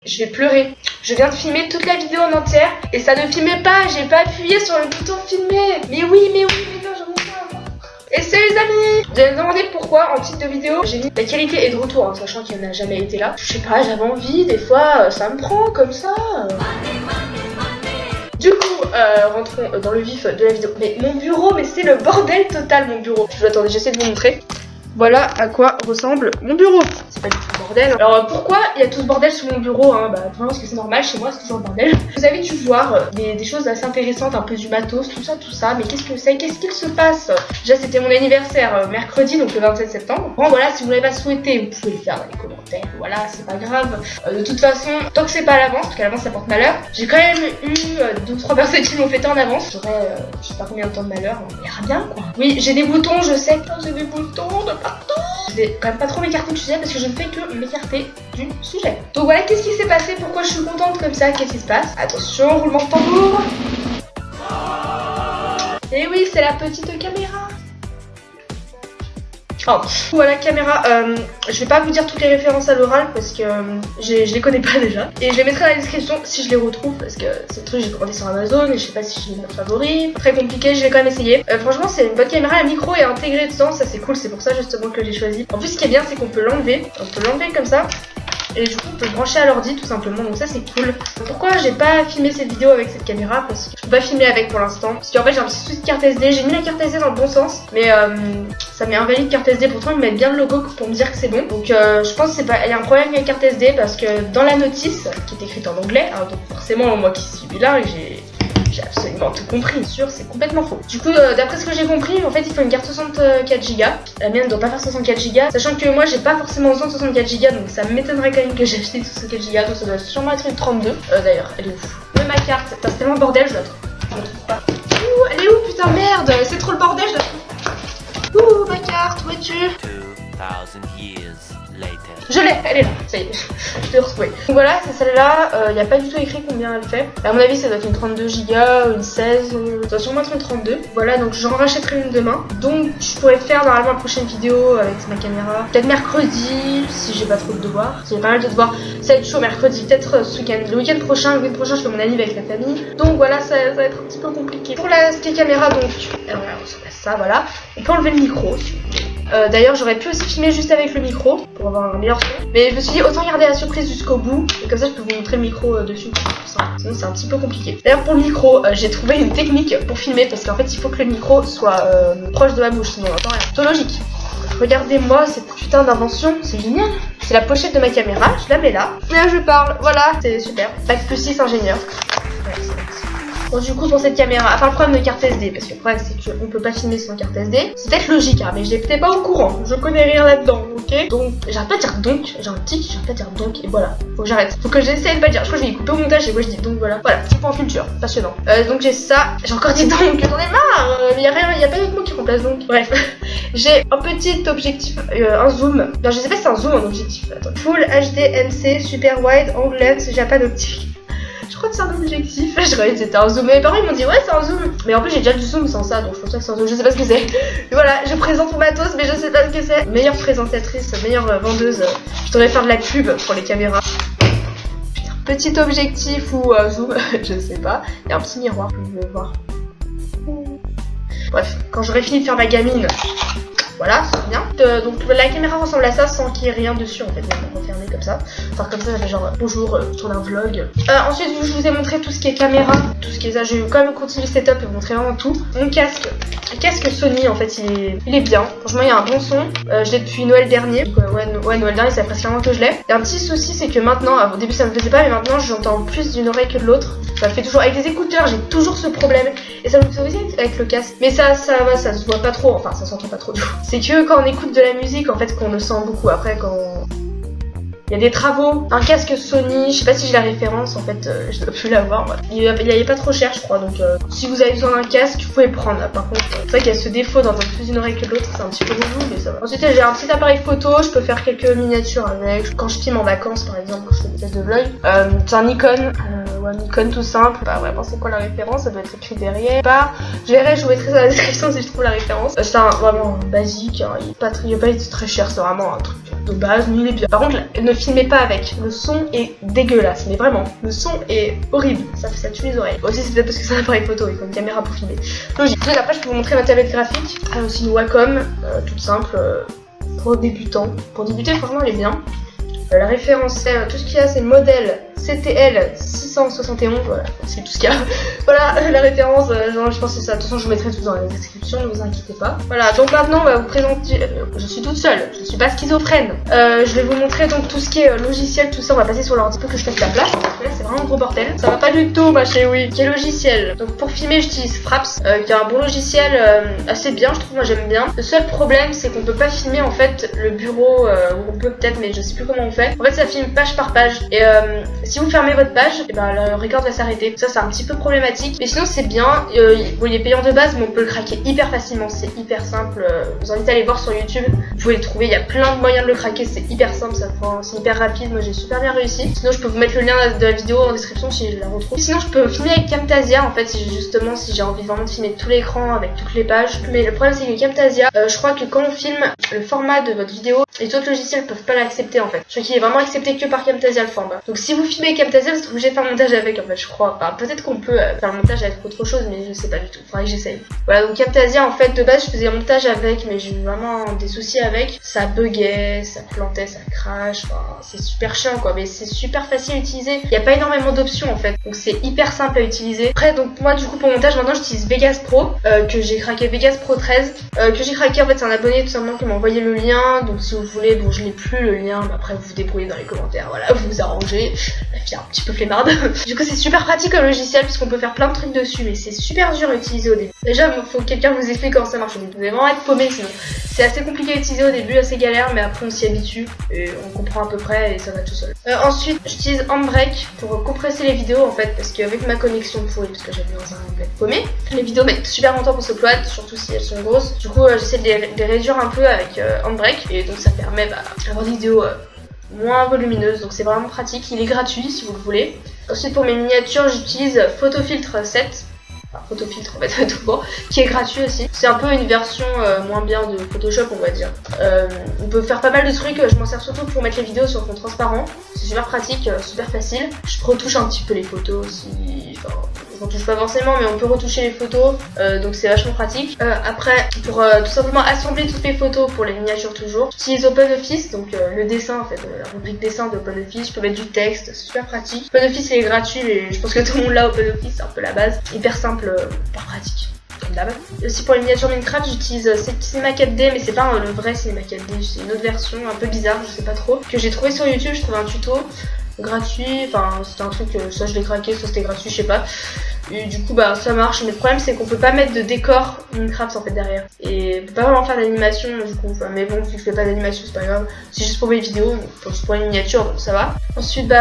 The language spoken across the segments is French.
Je vais pleurer. Je viens de filmer toute la vidéo en entière et ça ne filmait pas. J'ai pas appuyé sur le bouton filmer. Mais oui, mais non, j'en ai pas. Et c'est les amis. Vous allez me demander pourquoi en titre de vidéo j'ai mis la qualité est de retour, hein, sachant qu'elle n'a jamais été là. Je sais pas, j'avais envie, des fois ça me prend comme ça. Du coup, rentrons dans le vif de la vidéo. Mais mon bureau, mais c'est le bordel total mon bureau. Attendez, j'essaie de vous montrer. Voilà à quoi ressemble mon bureau. C'est pas du tout le bordel. Alors pourquoi il y a tout ce bordel sur mon bureau, hein? Bah vraiment parce que c'est normal, chez moi c'est toujours le bordel. Vous avez dû voir des choses assez intéressantes, un peu du matos, tout ça. Mais qu'est-ce que c'est? Qu'est-ce qu'il se passe? Déjà c'était mon anniversaire mercredi, donc le 27 septembre. Bon voilà, si vous l'avez pas souhaité, vous pouvez le faire dans les commentaires. Voilà, c'est pas grave. De toute façon, tant que c'est pas à l'avance, parce qu'à l'avance ça porte malheur. J'ai quand même eu 2 ou 3 personnes qui m'ont fêté en avance. J'aurais je sais pas combien de temps de malheur, on verra bien quoi. Oui, j'ai des boutons, je sais que j'ai des boutons de partout. Je vais quand même pas trop m'écarter du sujet parce que je ne fais que m'écarter du sujet. Donc voilà, qu'est-ce qui s'est passé? Pourquoi je suis contente comme ça? Qu'est-ce qui se passe? Attention, roulement de tambour. Et oui, c'est la petite caméra. Oh, voilà caméra, je vais pas vous dire toutes les références à l'oral parce que je les connais pas déjà. Et je les mettrai dans la description si je les retrouve parce que c'est le truc j'ai commandé sur Amazon et je sais pas si j'ai mes favoris. Très compliqué, je vais quand même essayer. Franchement c'est une bonne caméra, le micro est intégré dedans, ça c'est cool, c'est pour ça justement que j'ai choisi. En plus ce qui est bien c'est qu'on peut l'enlever, comme ça. Et du coup on peut le brancher à l'ordi tout simplement, donc ça c'est cool. Pourquoi j'ai pas filmé cette vidéo avec cette caméra? Parce que je peux pas filmer avec pour l'instant. Parce qu'en fait j'ai un petit souci de carte SD, j'ai mis la carte SD dans le bon sens. Mais ça m'est invalide carte SD, pourtant ils mettent bien le logo pour me dire que c'est bon. Donc je pense qu'il y a un problème avec la carte SD parce que dans la notice, qui est écrite en anglais, hein, donc forcément moi qui suis bilingue, j'ai absolument tout compris, sûr, c'est complètement faux. Du coup, d'après ce que j'ai compris, en fait, il faut une carte 64 Go. La mienne ne doit pas faire 64 Go, sachant que moi, j'ai pas forcément besoin de 64 Go, donc ça m'étonnerait quand même que j'ai acheté 64 Go, donc ça doit sûrement être une 32. D'ailleurs, elle est où? Mais ma carte, c'est tellement le bordel, je la trouve pas. Ouh, elle est où? Putain, merde, c'est trop le bordel, je la trouve. Ouh, ma carte, où es-tu? 2000 years later. Je l'ai, elle est là, ça y est, je l'ai retrouvée. Donc voilà, c'est celle-là, il n'y a pas du tout écrit combien elle fait. À mon avis, ça doit être une 32 Go, une 16, ça doit sûrement être une 32. Voilà, donc j'en rachèterai une demain. Donc je pourrais faire normalement la prochaine vidéo avec ma caméra. Peut-être mercredi, si j'ai pas trop de devoirs. Si j'ai pas mal de devoirs, ça va être chaud mercredi, peut-être ce week-end. Le week-end prochain, je fais mon anniv avec la famille. Donc voilà, ça va être un petit peu compliqué. Pour la caméra, donc, alors voilà, on se passe ça, voilà. On peut enlever le micro. D'ailleurs j'aurais pu aussi filmer juste avec le micro pour avoir un meilleur son, mais je me suis dit autant garder la surprise jusqu'au bout et comme ça je peux vous montrer le micro dessus, sinon c'est un petit peu compliqué. D'ailleurs pour le micro j'ai trouvé une technique pour filmer parce qu'en fait il faut que le micro soit proche de ma bouche sinon on n'entend rien. C'est logique. Regardez-moi cette putain d'invention, c'est génial. C'est la pochette de ma caméra, je la mets là et là je parle, voilà, c'est super. Bac plus 6 ingénieur. Ouais, c'est parti. Bon, du coup pour cette caméra, à part le problème de carte SD, parce que le problème c'est qu'on peut pas filmer sans carte SD, c'est peut-être logique hein, mais j'étais pas au courant, je connais rien là-dedans, ok? Donc, j'arrête pas de dire donc, j'ai un tic, j'arrête pas de dire donc, et voilà, faut que j'arrête. Faut que j'essaie de pas dire, je crois que je vais y couper au montage et moi je dis donc voilà. Voilà, petit point en culture, passionnant. Donc j'ai ça, j'ai encore dit donc, j'en ai marre, y a rien, y a pas d'autre mot qui remplace donc. Bref, j'ai un petit objectif, un zoom, non je sais pas si c'est un zoom ou un objectif, attends. Full HD NC, super wide, angle lens, j'ai pas d'optique. Je crois que c'est un objectif. Je croyais que c'était un zoom. Mes parents ils m'ont dit ouais c'est un zoom. Mais en plus j'ai déjà du zoom sans ça donc je pense pas que c'est un zoom. Je sais pas ce que c'est. Et voilà, je présente mon matos mais je sais pas ce que c'est. Meilleure présentatrice, meilleure vendeuse. Je devrais faire de la pub pour les caméras. Putain, petit objectif ou zoom, je sais pas. Il y a un petit miroir que je vais voir. Bref, quand j'aurai fini de faire ma gamine. Voilà, c'est bien. Donc la caméra ressemble à ça sans qu'il y ait rien dessus en fait, même refermé comme ça. Enfin comme ça, ça fait genre bonjour, je tourne un vlog. Ensuite, je vous ai montré tout ce qui est caméra, tout ce qui est ça. Je vais quand même continuer le setup et vous montrer vraiment tout. Mon casque, le casque Sony en fait, il est bien. Franchement, il y a un bon son. Je l'ai depuis Noël dernier. Donc, ouais, Noël dernier, c'est presque un an que je l'ai. Il y a un petit souci, c'est que maintenant, au début ça me faisait pas, mais maintenant j'entends plus d'une oreille que de l'autre. Ça le fait toujours avec les écouteurs, j'ai toujours ce problème. Et ça me fait aussi avec le casque. Mais ça va, ça se voit pas trop. Enfin, ça s'entend pas trop du coup. C'est que quand on écoute de la musique, en fait, qu'on le sent beaucoup. Après, quand il y a des travaux, un casque Sony, je sais pas si j'ai la référence, en fait, je dois plus l'avoir. Ouais. Il est pas trop cher, je crois. Donc, si vous avez besoin d'un casque, vous pouvez le prendre. Par contre, c'est vrai qu'il y a ce défaut d'entendre plus d'une oreille que l'autre, c'est un petit peu relou, mais ça va. Ensuite, j'ai un petit appareil photo, je peux faire quelques miniatures avec. Quand je filme en vacances, par exemple, quand je fais des tests de vlog. C'est un Nikon. Wacom tout simple. Bah vraiment c'est quoi la référence, ça doit être écrit derrière. Je verrai, je vous mettrai dans la description si je trouve la référence. C'est vraiment basique, hein. Il va pas être très cher, c'est vraiment un truc de base, mais il est bien. Par contre, ne filmez pas avec, le son est dégueulasse, mais vraiment, le son est horrible, ça tue les oreilles. Aussi c'est peut-être parce que c'est un appareil photo, il faut une caméra pour filmer. Logique. Après je peux vous montrer ma tablette graphique, aussi une Wacom, toute simple, pour débutants. Pour débuter franchement elle est bien. La référence, tout ce qu'il y a c'est le modèle CTL 671, voilà, c'est tout ce qu'il y a. Voilà, la référence, genre, je pense que c'est ça. De toute façon, je vous mettrai tout dans la description, ne vous inquiétez pas. Voilà, donc maintenant, on va vous présenter. Je suis toute seule, je suis pas schizophrène. Je vais vous montrer donc tout ce qui est logiciel, tout ça. On va passer sur l'ordi pour que je fasse la place. Parce que là, c'est vraiment un gros bordel. Ça va pas du tout, ma chérie. Quel logiciel? Donc, pour filmer, j'utilise Fraps, qui est un bon logiciel assez bien, je trouve, moi j'aime bien. Le seul problème, c'est qu'on peut pas filmer en fait le bureau, ou on peut peut-être, mais je sais plus comment on fait. En fait, ça filme page par page. Et si vous fermez votre page, et ben le record va s'arrêter. Ça, c'est un petit peu problématique. Mais sinon, c'est bien. Bon, il est payant de base, mais on peut le craquer hyper facilement. C'est hyper simple. Je vous invite à aller voir sur YouTube. Vous pouvez le trouver. Il y a plein de moyens de le craquer. C'est hyper simple. C'est hyper rapide. Moi, j'ai super bien réussi. Sinon, je peux vous mettre le lien de la vidéo en description si je la retrouve. Sinon, je peux filmer avec Camtasia. En fait, si j'ai envie vraiment de filmer tout l'écran avec toutes les pages. Mais le problème, c'est que Camtasia, je crois que quand on filme le format de votre vidéo, les autres logiciels peuvent pas l'accepter en fait. Je crois qu'il est vraiment accepté que par Camtasia le format. Donc si vous filmez Camtasia, vous êtes obligé de faire le montage avec en fait, je crois. Enfin, peut-être qu'on peut faire le montage avec autre chose, mais je sais pas du tout. Faudrait que j'essaye. Voilà, donc Camtasia en fait, de base je faisais le montage avec, mais j'ai eu vraiment des soucis avec. Ça buguait, ça plantait, ça crash. Enfin, c'est super chiant quoi, mais c'est super facile à utiliser. Il n'y a pas énormément d'options en fait, donc c'est hyper simple à utiliser. Après, donc moi du coup pour le montage, maintenant j'utilise Vegas Pro, que j'ai craqué, Vegas Pro 13, que j'ai craqué en fait, c'est un abonné tout simplement qui m'a envoyé le lien. Donc si vous voulez, bon je l'ai plus le lien, mais après vous vous débrouillez dans les commentaires, voilà, vous vous arrangez. La fille est un petit peu flemmarde. Du coup c'est super pratique comme logiciel puisqu'on peut faire plein de trucs dessus, mais c'est super dur à utiliser au début. Déjà il faut que quelqu'un vous explique comment ça marche, vous devez vraiment être paumé sinon. C'est assez compliqué à utiliser au début, assez galère, mais après on s'y habitue et on comprend à peu près et ça va tout seul. Ensuite j'utilise Handbrake pour compresser les vidéos en fait, parce qu'avec ma connexion pourrie, parce que j'avais dans un Handbrake paumé, les vidéos mettent super longtemps pour se upload, surtout si elles sont grosses. Du coup j'essaie de les réduire un peu avec Handbrake et donc ça permet d'avoir des vidéos moins volumineuse, donc c'est vraiment pratique. Il est gratuit si vous le voulez. Ensuite pour mes miniatures j'utilise Photofiltre 7, enfin Photofiltre en fait tout court, qui est gratuit aussi. C'est un peu une version moins bien de Photoshop on va dire. On peut faire pas mal de trucs, je m'en sers surtout pour mettre les vidéos sur fond transparent. C'est super pratique, super facile. Je retouche un petit peu les photos aussi, enfin on retouche pas forcément mais on peut retoucher les photos, donc c'est vachement pratique. Après pour tout simplement assembler toutes les photos pour les miniatures toujours, j'utilise OpenOffice, donc le dessin en fait, la rubrique dessin de OpenOffice. Je peux mettre du texte, c'est super pratique. OpenOffice il est gratuit mais je pense que tout le monde l'a. OpenOffice c'est un peu la base, hyper simple, hyper pratique. Et aussi pour les miniatures Minecraft j'utilise Cinema 4D, mais c'est pas le vrai Cinema 4D, c'est une autre version un peu bizarre, je sais pas trop, que j'ai trouvé sur YouTube. Je trouvais un tuto gratuit, enfin c'était un truc, soit je l'ai craqué, soit c'était gratuit, je sais pas. Et du coup ça marche, mais le problème c'est qu'on peut pas mettre de décor Minecraft en fait derrière. Et on peut pas vraiment faire d'animation du coup, enfin, mais bon vu que je fais pas d'animation c'est pas grave. C'est juste pour mes vidéos, pour les miniatures donc ça va. Ensuite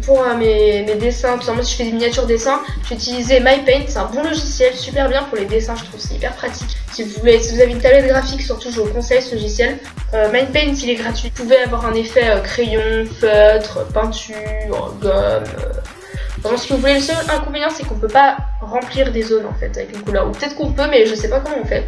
pour mes dessins, tout simplement si je fais des miniatures dessins, j'ai utilisé MyPaint, c'est un bon logiciel, super bien pour les dessins, je trouve c'est hyper pratique. Si vous avez une tablette graphique surtout je vous conseille ce logiciel. MyPaint il est gratuit, vous pouvez avoir un effet crayon, feutre, peinture, gomme. Vraiment ce que vous voulez. Le seul inconvénient c'est qu'on peut pas remplir des zones en fait avec une couleur, ou peut-être qu'on peut mais je sais pas comment on fait.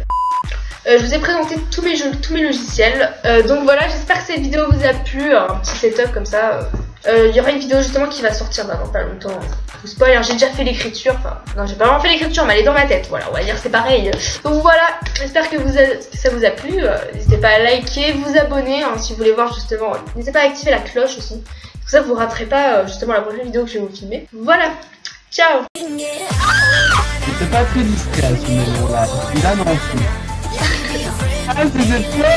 Je vous ai présenté tous mes jeux, tous mes logiciels, donc voilà, j'espère que cette vidéo vous a plu, un petit setup comme ça. Il y aura une vidéo justement qui va sortir dans pas longtemps. Je vous spoil, j'ai déjà fait l'écriture, enfin non j'ai pas vraiment fait l'écriture mais elle est dans ma tête, voilà on va dire c'est pareil. Donc voilà, j'espère que ça vous a plu, n'hésitez pas à liker, vous abonner si vous voulez voir justement, n'hésitez pas à activer la cloche aussi. Comme ça vous raterez pas justement la prochaine vidéo que je vais vous filmer. Voilà, ciao. C'était pas très discret à ce moment-là, là non plus. Ah c'était toi.